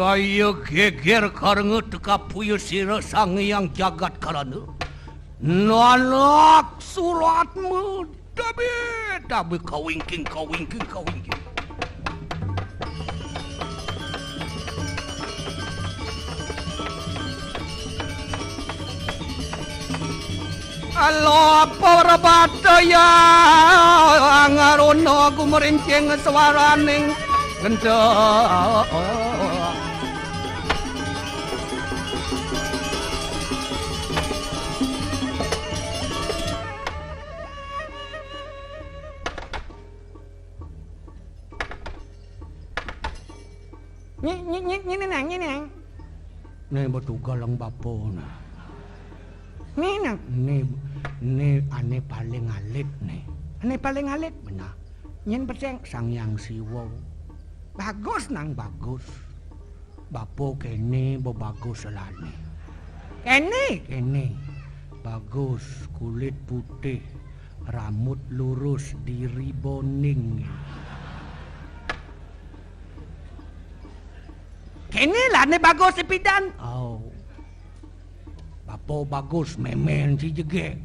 Iya geger karena teka puyo sira sang yang jagat karana nalak suratmu dabe kawingking Alo para bataya ngarono aku merincing swaraning gento Ini nang. Nih betul galang bapona. Nang. Nih ane paling alit nih. Ane paling alit. Benar. Nyen perceng Sang Yang Siwa. bagus nang. Bagus. Bapo kene bagus selane. Kene. Bagus, kulit putih, rambut lurus, diri boning. Kene lah ne bagus sepidan. Oh. Bapo bagus, memen si jegek.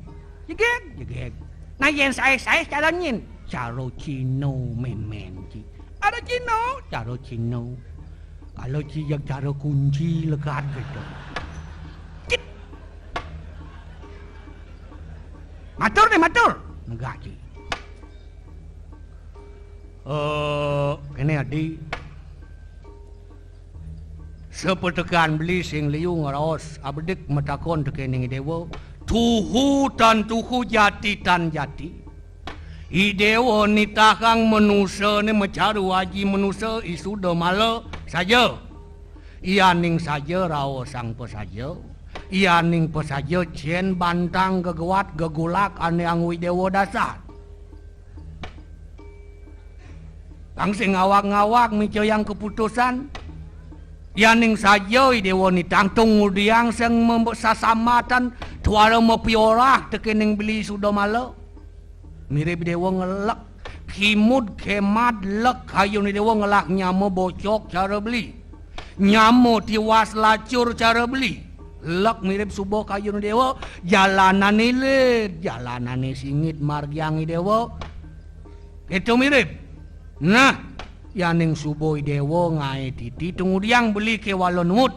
Jegek. Nah yen saya cara nyen. Caro Cino memen ci. Ada Cino. Caro Cino. Kalau ci yang caro kunci lekat gitu. Matur. Enggak ci. Ini adi. Sepetekan beli sing liu ngaros abdik metakon tekening dewa tuhu tan tuhu jati tan jati idewo nitakang manusia ni mecaru aji manusia isuda mala saja ianing saja rao sang pesaja ianing pesaja cien bantang gegewat gegulak ane angui dewa dasar kang sing ngawak-ngawak mico yang keputusan yaning saja dewa ni tangtung udiang sang membesasamatan tuara mepiorah tekening beli sudah malu mirip dewa ngelak kimud kemat lek kayu ni dewa ngelak nyamo bocok cara beli nyamo tiwas lacur cara beli lek mirip subuh kayu ni dewa jalanan ilit jalanan singit margiangi dewa itu mirip nah yaning suboi dewa ngai titi tungudiang beli ke walon mut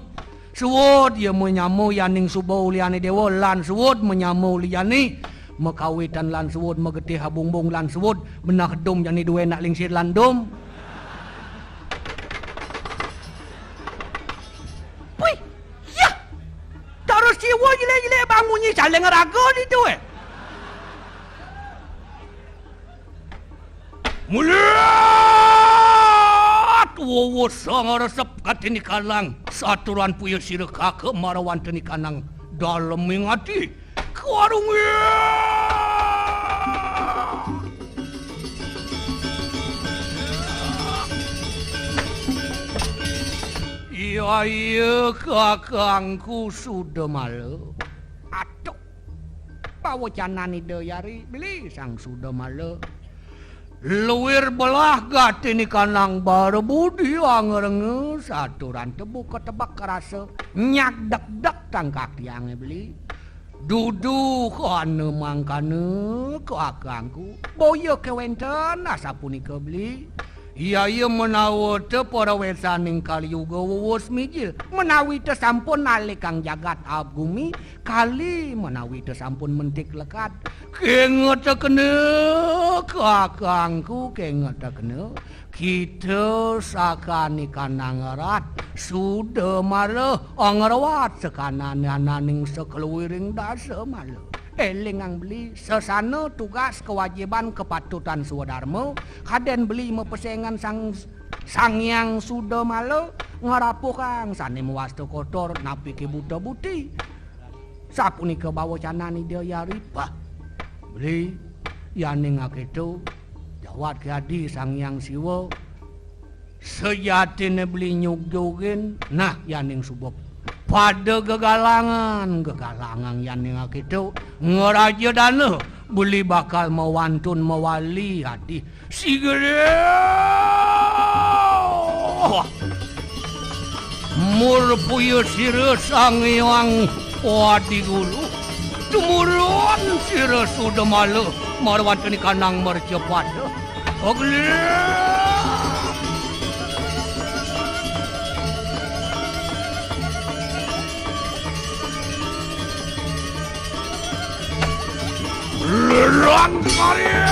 suwod dia menyamu yaning subau liane dewa lan suwod menyamu liani mekawitan lan suwod megeti habungbung lan suwod benah dom jani dua nak lingsir lan dom Wih, ya. Terus siwa jile bangunnya saling ngeraga itu Wowo sang resep katini kalang saturan puyo sira kake marawan teni kanang dalem ngati kuarung iya kakangku sudah malu Aduh. Bawa canani deyari beli sang sudah malu luwir belah gatini kanang baru budi angerenge saturan tebu ketebak kerasa nyak dek tangkak yang beli dudu kane mangkane ke akangku boyo kewenten asapuni kebeli iya menawa te para wesaning kaliyuga wewus mijil menawi te sampun nalikang jagat abgumi kali menawi te sampun mentik lekat kengeta kene kakangku kengeta kene kita sakani kanang erat sudah malah angrawat sekanan ananing sekeluwiring dasa malah eling beli sesana tugas kewajiban kepatutan swadharma kaden beli mepesengan sang yang sudah malu ngarapuh kang sane mewasto kotor napi ke buta buti sapunika bawa canani dia yaripah beli yaning aketu jawat ke adi sang yang siwa sejatine beli nyugjugin nah yaning subok pada gegalangan yaning akitu ngeraja dana beli bakal mewantun mewali hati sigere Murpuyo sira sang hyang wadi gulu. Tumurun sira sudamala marwanteni kanang mercepada. Ogle. Lerang karya.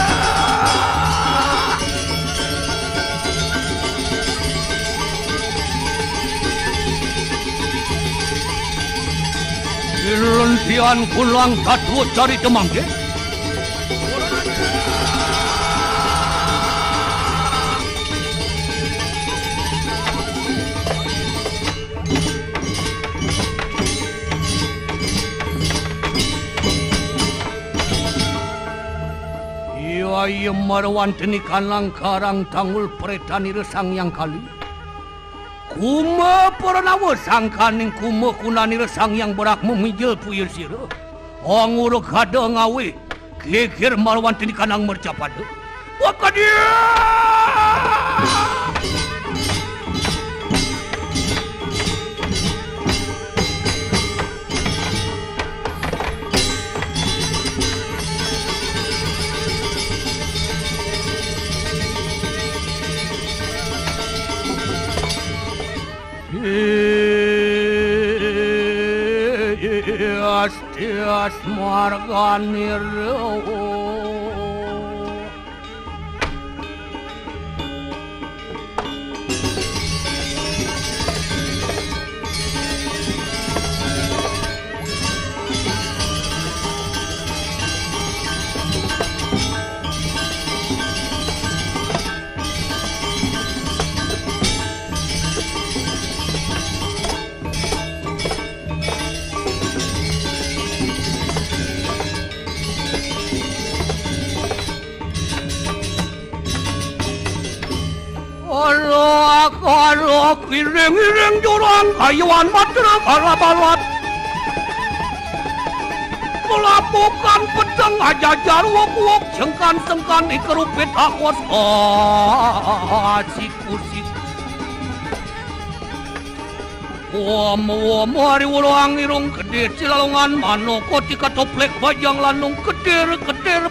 Lentian pulang katu cari temangge. Iya marwanteni kanang karang tangul pretani resang yang kali. Kuma paranawa sangkaning kuma kunani resang yang berak memijil puyul sira. Angura kada ngawe kekir marwanteni kanang mercapada. Wakadia! Tias marganir. Alok ireng-ireng jurang kayuan matra kalabalat. Melapukan pedang ajajar wok-wok cengkan-cengkan ikerupit akos siku-siku. Wam hari ulang irung gede cilalungan manoko tika toplek bajang lanung kedir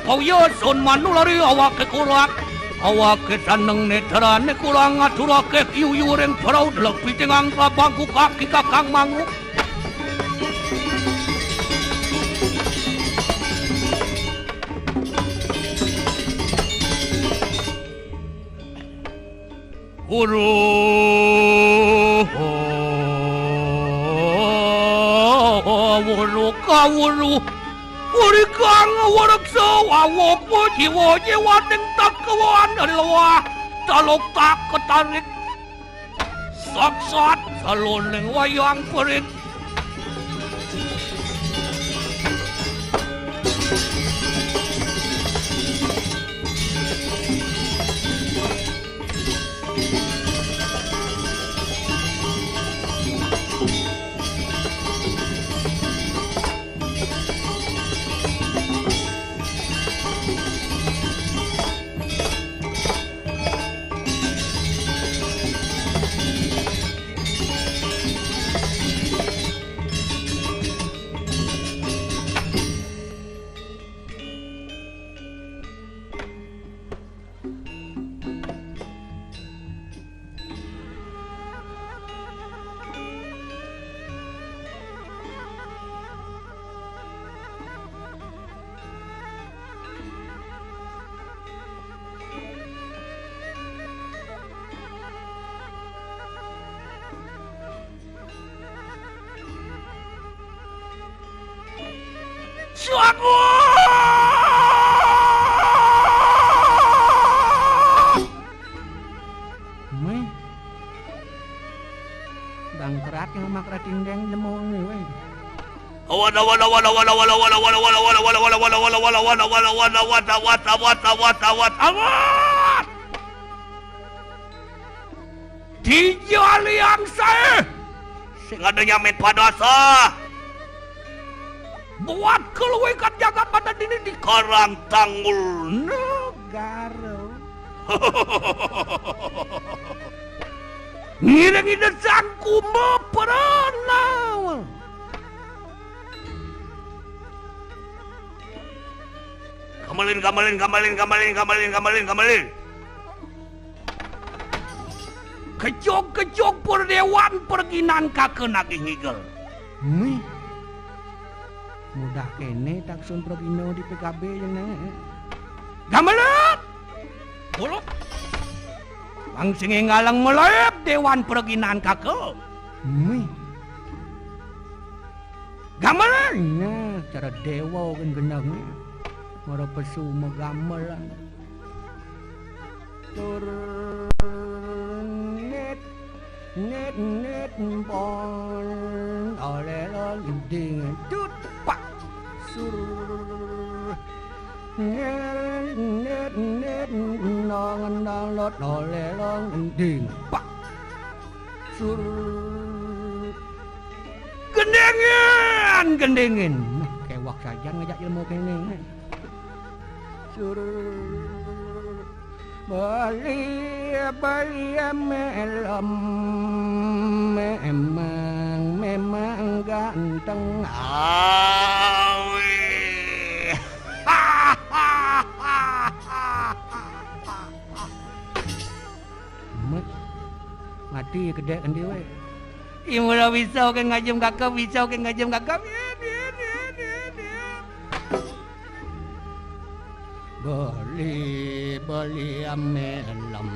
pauyason manulari awak kekurak. Awak kesaneng neterane kurang aturake yuyureng parau delak pitengang labangku kaki kakang mangu. Wuru kawuru uri kang waraksa awok jiwa waning takawan adalah talok tak ketarik saksat saloneng wayang perit. Suaku! Dang kerat yang mak rating deng lemong ni weh. Wala Dijali yang saya sing adanya men padasa buat keluikan jagat badan ini di Karang Tanggul Negara. Ngirang-ngirang sangku meperanau. Kamalin. Kecok perdewan perginan kakena gingigel. Mudah kene taksun pergino di PKB yang nanya. Gamelet! Bolok! Bang singi ngalang melayap dewan perginan kakek. Gamelan! Nah, cara dewa kan genangnya. Mara pesu magamelan. Net bon oleh dengan tupak sur net nong lot oleh dengan pak sur gendengan kewak saja ngajak ilmu kene sur Bali memang ganteng awi. Mati kedek kan dia. Imura bisa ke ngajum kakak. Bali amelam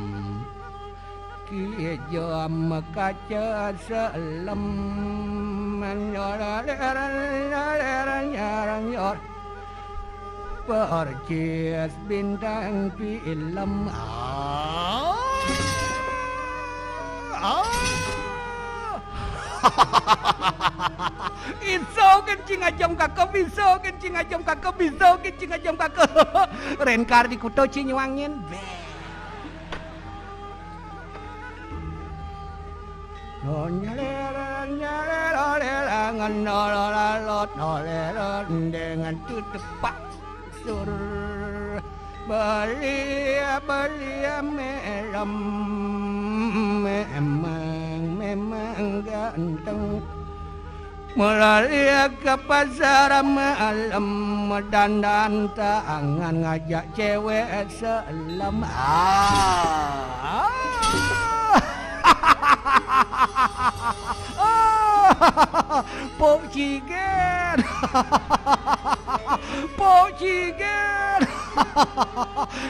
kia jam kaca selam menyor percis bintang film Iso kencing ajam kakak. Renkar di kuto Cinyuangin. Dengan tutupak sur Bali memang ganteng. Melalui ke pasar malam dandan tangan ngajak cewek selam. Pok Cigen.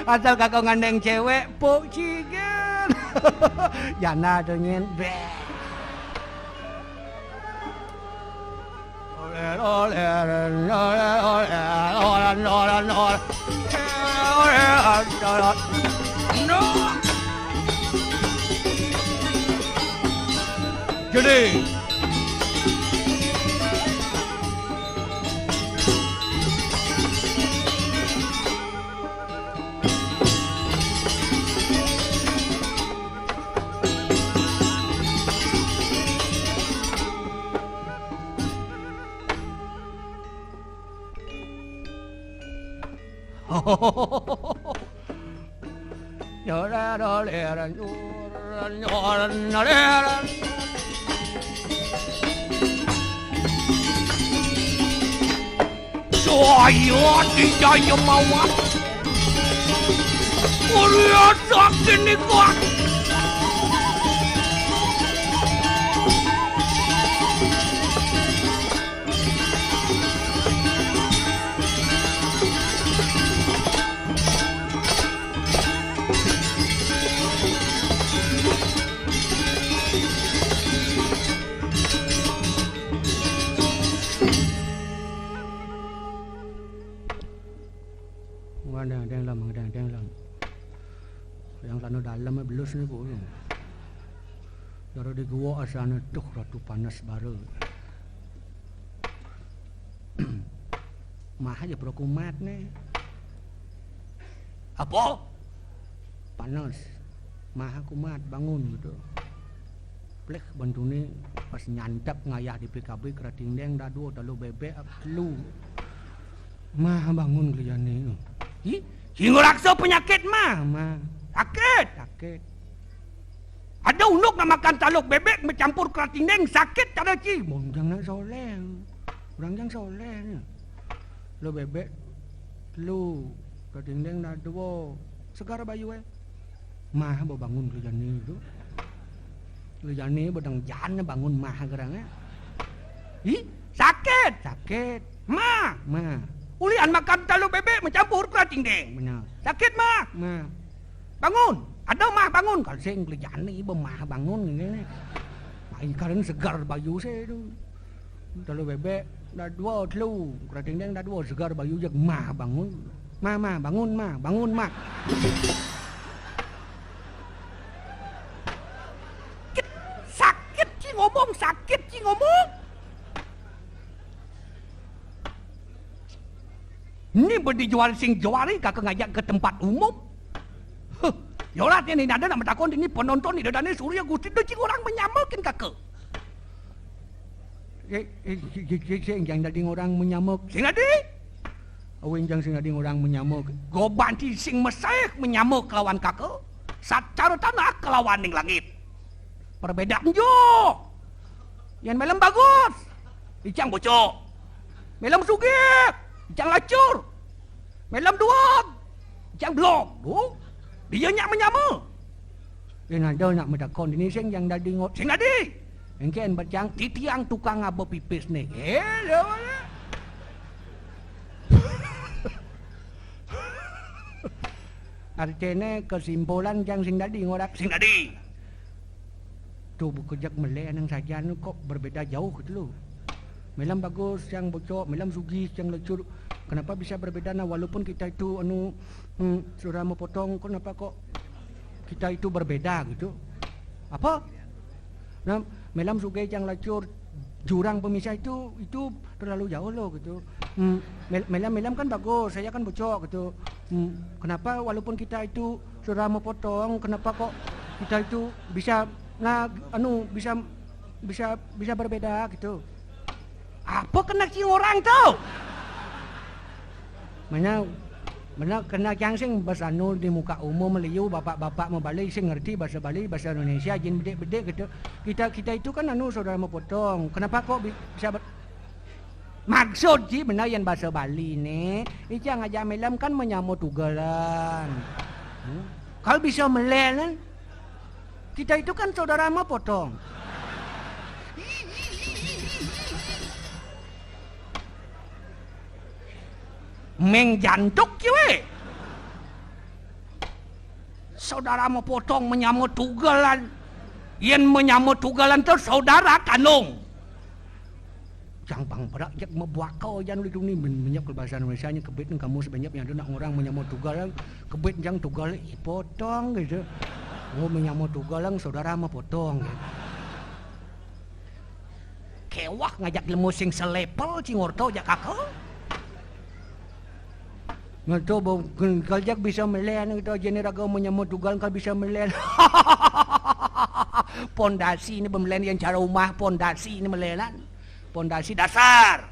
Asal kakak ngandeng cewek Pok Cigen. Jana dengin Jadi Saya tidak mau. Lihat sakit ni kuat. Ada yang sana dalam belus ni pun. Dari di gua sana tuh ratu panas baru. Mah aja prokumat nih. Apa? Panas. Mah kumat bangun gitu. Plek bantu ni pas nyantap ngayah di PKB kerating deng dadu talu bebek lu. Mah bangun kalian ni. Ih, hingga raksa penyakit mah. Sakit. Ada unuk nak makan taluk bebek mencampur kerating deng sakit tak ada ci. Jangan soleh. Orang yang soleh ni. Lu bebek, lu kerating deng dah dua. Segar bayu Mah bawa bangun lu jani tu. Lu jani bedang jan bangun mah gerang Ih, sakit. Ma. Ulian makan taluk bebek mencampur kerating deng. Benar. Sakit mah. Bangun. Ada mah bangun. Kalau saya ngeliat ni mah bangun ni. Ikan segar bayu saya tu. Taluk bebek dah dua telu. Kerating deng dah dua segar bayu je mah bangun. Bangun mah. Sakit ci ngomong. Ni berdijual sing juari kakak ngajak ke tempat umum. Yorat ni ada nak takon ini penonton ni dadane Surya Gusti tu cing orang menyamakan kakak. Yang tadi orang menyamuk. Sing adi? Awin jang sing tadi orang menyamuk. Gobanti sing meseh menyamuk kelawan kakak. Sacara tanah kelawan ning langit. Perbedaan jo. Yang melem bagus. Icang bocok. Melem sugih. Icang lacur. Melem duag. Icang blok. Dia nyak menyama. Yang ada nak medakon ini sing yang tadi ngot. Sing adi? Engken bacang titiang tukang abo pipis ni. Artinya kesimpulan yang sing tadi ngorak. Sing adi? Tu kejak melek nang saja nu kok berbeda jauh gitu loh. Melam bagus yang bocok, melam sugih yang lecur. Kenapa bisa berbeda nah walaupun kita itu sudah mau potong, kenapa kok kita itu berbeda gitu? Apa? Nah, melam sugih yang lecur jurang pemisah itu terlalu jauh loh gitu. Melam kan bagus, saya kan bocok gitu. Kenapa walaupun kita itu sudah mau potong, kenapa kok kita itu bisa bisa berbeda gitu? Apa kena cing orang tu? Mana kena yang sing bahasa anu di muka umum meliu bapak-bapak mau balik sing ngerti bahasa Bali, bahasa Indonesia jin bedek-bedek gitu. Kita itu kan anu saudara mau potong. Kenapa kok bisa maksud ji benar yang bahasa Bali ni, ijang aja melam kan menyamut tugalan. Kalau bisa melen kita itu kan saudara mau potong. Meng jantuk kiwe. Saudara mau potong menyamut tugalan. Yen menyamut tugalan tu saudara kanong. Jangan bang berak jak membakau jangan lu ni banyak bahasa Indonesia nya kebet kamu sebanyak yang ada nak orang menyamut tugalan kebet jang tugal potong gitu. Oh menyamut tugalan saudara mau potong gitu. Kewah ngajak lemu sing selepel cingorto jak kakak. Ngato bau kaljak bisa melen gitu jeneraga menyamut tugal kal bisa melen. Pondasi ini pemelen yang cara rumah pondasi ini melelan. Pondasi dasar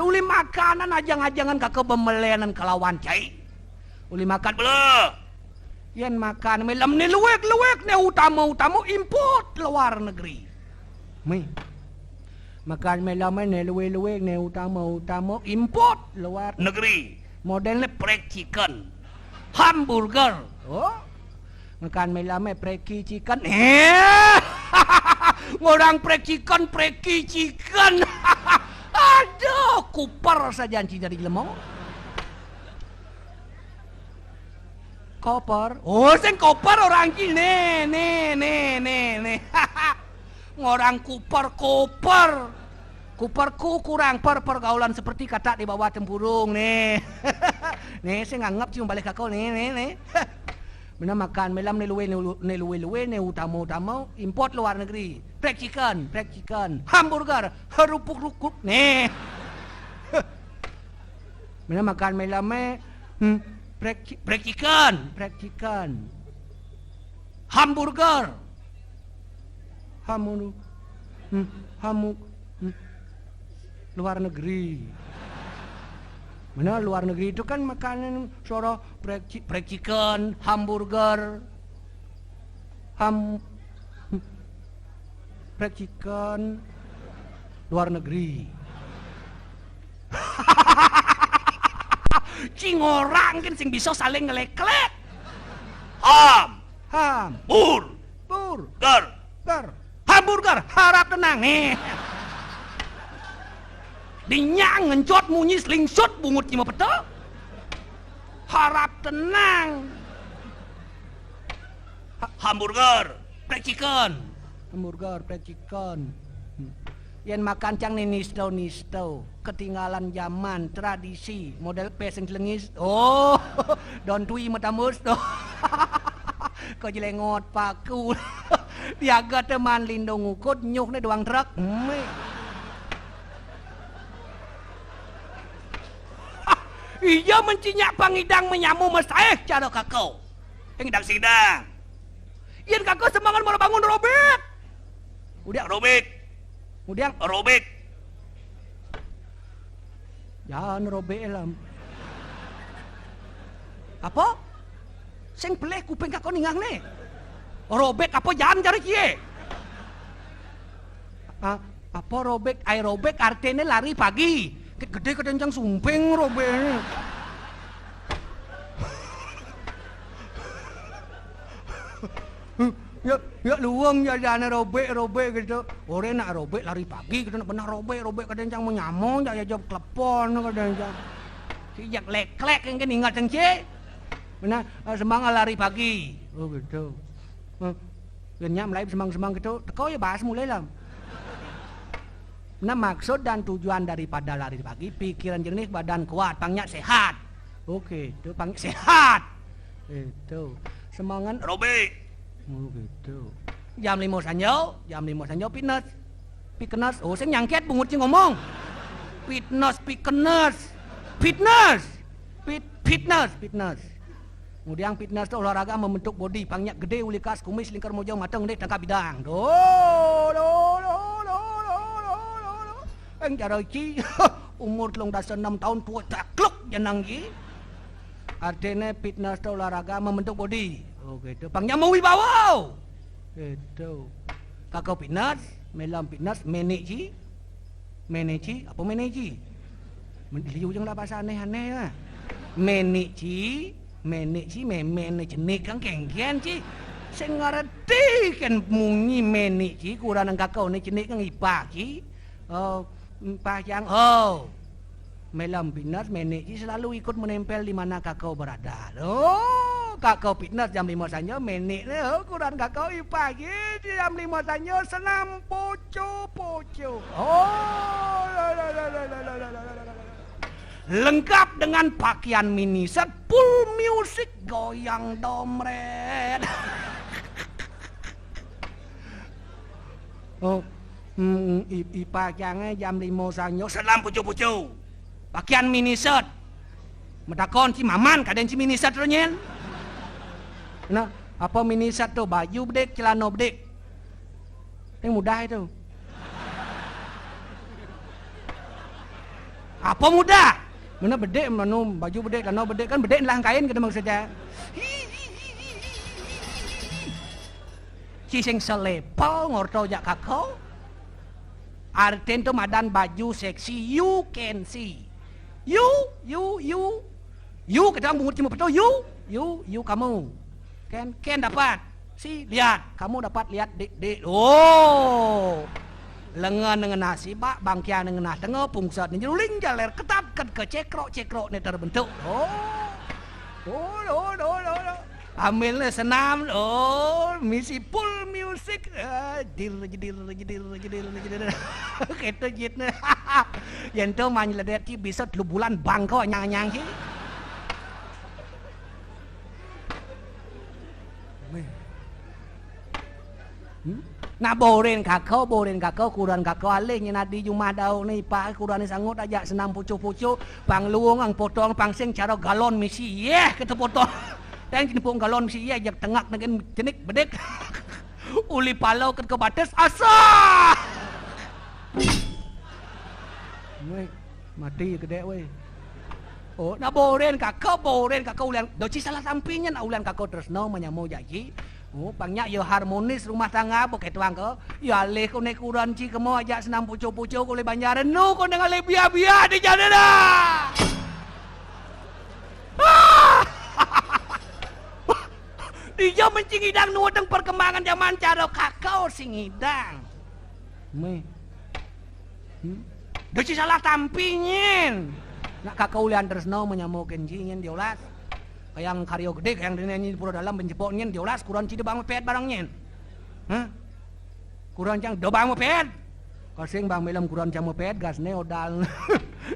uli makanan ajang-ajangan kakak pemelenan kelawan cai. Uli makan bela. Yan makan melam ni luwek ni utama import luar negeri. Makan melam ni luwek ni utama import luar negeri. Modelnya prek chicken, hamburger. Oh, makan melam preki chicken. Ngorang preki chicken. Aduh, kupar saja janji dari lemong. Koper. Oh, sing koper orang kini. Nih. Ngorang kupar. Kuperku kurang pergaulan seperti kata di bawah tempurung nih. Nih saya nganggap cium balik kakau nih. Benar makan melam ni luwe ni utama import luar negeri. Prek chicken, hamburger, rupuk nih. Benar makan melam prek chicken, hamburger, luar negeri. Mana luar negeri itu kan makanan soro prek chicken, hamburger, fried chicken luar negeri. Cing orang kan sing bisa saling ngelek-lek. Ham, Burger. hamburger, harap tenang nih. Dinyang ngencot munyi slingsut bungut cima betul. Harap tenang. Hamburger, fried chicken. Hamburger, fried chicken. Yen makan cang nih nisto, ketinggalan zaman, tradisi, model peseng celengis. Oh, don tui matamus tuh. Kau jelengot paku. Tiaga teman lindung ngukut nyuk nih doang truk. Iya mencinya pangidang menyamu meseh cara kakau. Pangidang sidang. Yen kakau semangat mau bangun robek. Udah robek. Kemudian Robek. jangan robek lam. Apa? Sing peleh kuping kakau ningang nih. Robek apa jangan cari kie. Apa robek? Aerobik artinya lari pagi. Gede kedencang sumping robek. Ya luang ya jana robek gitu. Orang nak robek lari pagi, kita nak benar robek kedencang menyamong, ya jawab klepon kedencang. Sijak lek-lek yang kan ingat yang cie. Benar semangat lari pagi. Oh gitu. Genyak mulai semang gitu. Kau ya bahas mulai lah. Nah maksud dan tujuan daripada lari pagi, pikiran jernih, badan kuat, pangnya sehat. Oke, itu pangnya sehat. Itu semangat Robek. Oh gitu. Jam 5 sanjo fitness. Oh saya nyangket bungut sih ngomong. Fitness. Kemudian fitness itu olahraga membentuk body, pangnya gede, ulikas, kumis, lingkar mojong, matang, gede, tangkap bidang. Do. Yang cara ci umur 36 tahun tua takluk jenang ki. Artinya fitness itu olahraga membentuk body. Oh gitu. Pangnya mau wibawa. Gitu. Kakau fitness, melam fitness, manage. Apa manage? Liu jangan bahasa aneh-aneh lah. Manage nih kan kengkian ci. Saya ngerti kan mungi manage kurang kakau ni cenik kan ipak ci. Oh, yang melam fitness manage selalu ikut menempel di mana kakau berada. Oh, kakau fitness jam 5 sanyo menik kurang kakau pagi jam 5 sanyo senam poco. Oh, lengkap dengan pakaian mini set full music goyang domret. Oh, ipakangnya jam 5 sanyo Senam pucu-pucu. pakaian mini set. Medakon si maman kadang si mini set renyen. Nah, apa mini set tuh baju bedek, celana bedek. Yang mudah itu. Apa mudah? Mana bedek, mana baju bedek, celana bedek kan bedek lah kain kita maksudnya. Si sing selepel ngorto jak kakau. Arten tu madan baju seksi you can see. You kita bungut cuma betul you kamu. Ken dapat. Si lihat, kamu dapat lihat dek. Oh. Lengan dengan nasi bak, bangkian dengan nasi tengah, pungsat ni jeruling jaler ketat ke cekrok ni terbentuk. Oh. Ambilnya senam. Oh, misi full music. Jedil. Kita jitnya. Yang tu main ledet ki bisa 3 bulan bangko nyang ki. Nah boren kakau kurang kakau alih nadi Jumat dau ni pak kurang ni sangut aja senam pucu pang luung ang potong pangsing cara galon misi kita potong dan kini pun galon misi jak tengak dengan jenik bedek uli palau ke batas asa mati gede we. Oh nah boren kakau ulian doci salah sampingnya ulian kakau terus no menyamu jaji. Oh, banyak ya harmonis rumah tangga apa tuang ke? Ya leh kau naik kuran ci kemo ajak senam pucuk-pucuk kau le banjaran nu kau dengan le biar-biar di jalan dah. Dia mencing hidang nu teng perkembangan zaman cara kakao sing hidang. Me. Doci salah tampingin. Nak kakao lian tresno menyamukeun cingin diolas. Kayang karyo gede, kayang dinyanyi di pura dalam benjepoknya diolas, kurang cide bang mepet barangnya. Hah? Kurang cang, do bang mepet. Kasing bang melam kurang cang mepet, gas ne odal.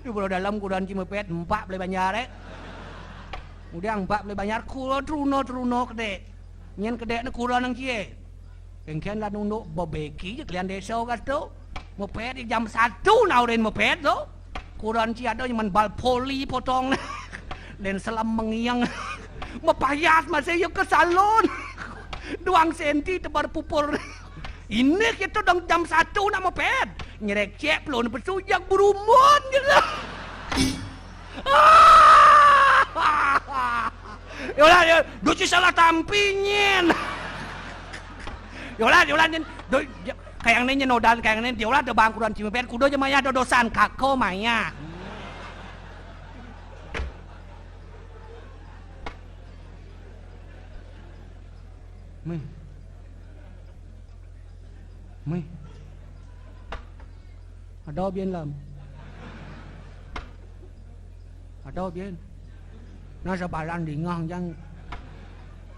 Di pura dalam kurang cing mepet, 4 beli banyak rek. Udah 4 beli banyak, kurang truno gede. Nyen gede ne kurang nang cie. Kengkian lah nunduk bobeki, kalian desa gas tu. Mepet di jam 1 naurin mepet tu. Kurang cie ada nyaman bal poli potong. Dan selam mengiang mepayas masih yuk ke salon 2 senti tebar pupur ini kita dong jam 1 nak mepet nyerek cek pelon bersujak berumun gitu. Yolah ya doci salah tampingin yolah kayak ini nodal kayak ini yolah ada bangkuran cimepet kudo aja maya ada dosan kako maya. Mày ở đâu biên làm ở đâu biên nó sẽ bà ăn đi ngon chăng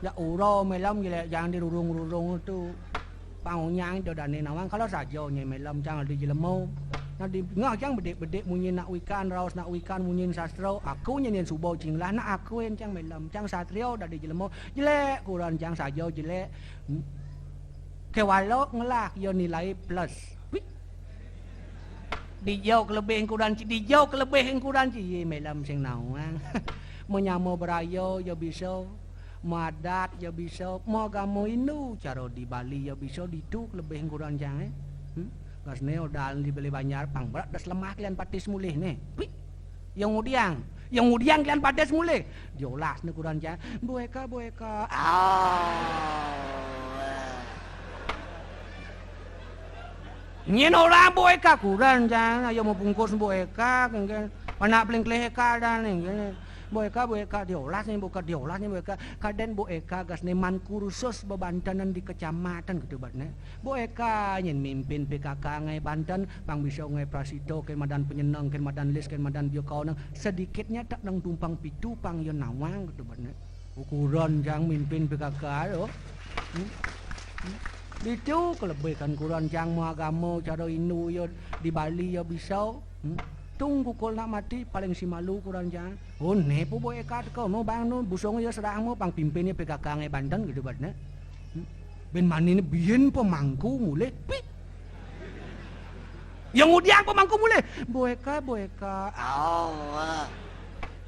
ya uro mày lâm gì lẹ giang đi rung tu bang nhang cho đàn này nào ăn kalau saja nyai mày lâm chăng đi jelemo nó đi ngon chăng bedek munyin nak wikan raus nak wikan munyin sastro aku nyanyian subo cinglah nak aku en chăng mày lâm chăng satrio dah di jelemo jelek kurang chăng saja jelek kewalok ngelak yo nilai plus. Dijauh kelebihan kurang ci, dijauh kelebihan kurang ci, melam sing nawang. Mau nyamo berayo yo bisa, mau adat yo bisa, mau agama Hindu cara di Bali yo bisa ditu kelebihan kurang jangan. Gas neo dal dibeli banyak pang berat das lemah kalian patis mulih nih. Yang udiang kalian patis mulih. Diolas nih kurang jangan. Bueka. Nyen orang boeka kurang jangan ayo mau bungkus boeka kan anak peling kleheka dan ini boeka diolas nih boeka kaden boeka gas neman kursus bebantanan di kecamatan gitu batnya boeka nyen mimpin PKK ngai Banten pang bisa ngai prasito ke madan penyenang ke madan lis ke madan biokau nang sedikitnya tak nang tumpang pitu pang yo nawang gitu batnya ukuran jang mimpin PKK yo. Itu kelebihan kurang jang mau agama cara Hindu yo di Bali yo bisa tunggu kol nak mati paling si malu kurang jang oh ne po boy kat kau no bang no busong yo serang mo pang pimpinnya PKK ngai Banten gitu batnya ben mani ni bien pemangku mulai yang udiang pemangku mulai boeka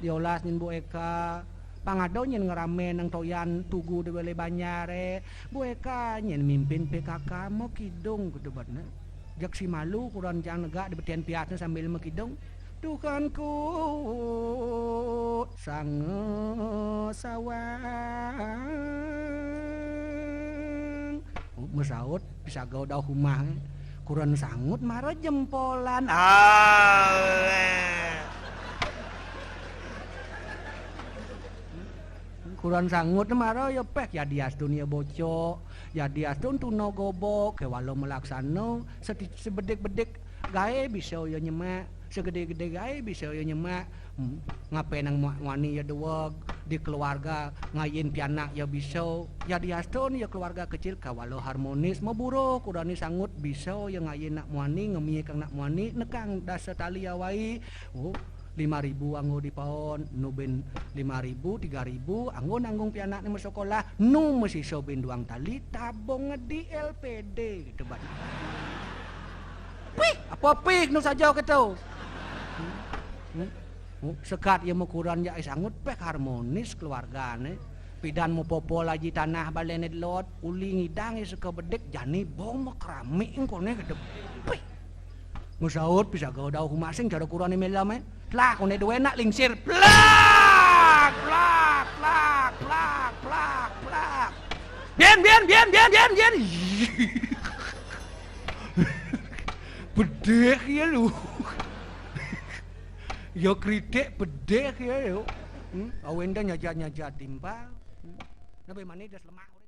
diolas nin boeka pangado nyen ngerame nang toyan tugu de bele banyare boeka nyen mimpin PKK mo kidung gitu batna jak si malu kurang jang negak di betian piatna sambil mo kidung Tuhanku sang sawang mesaut bisa gau dau humah kurang sangut maro jempolan kurang sangut maro yo pek ya dias dunia bocok ya dias tuno gobok ke walau melaksano sebedek-bedek gae bisa yo nyemak segede-gede gae bisa yo nyemak ngapain nang wani ya deweg di keluarga ngayin pianak ya bisa ya dias ya keluarga kecil kawalau harmonis mau buruk kurani sangut bisa yo ngayin nak wani ngemiye kang nak wani nekang dasa tali awai 5.000 anggo di paon, nuben 5.000, 3.000, anggo nanggung pianak ni sekolah, nu mesti sobin duang tali, tabung di LPD, gitu bat. Pih, apa pih nu saja kita. Sekat ya mau kurang ya sangut pek harmonis keluarga ni. Pidan mau popo lagi tanah balene lot, uli ngidang suka bedek, jani bom keramik engko ni gitu. Pih. Musaut bisa gau dau humasing cara kurang ni melam plak kone dua nak lingsir plak Bian. Bedek ya lu. Ya kritik bedek ya lu. Awenda nyajat timbal. Nabe manis dah lemak.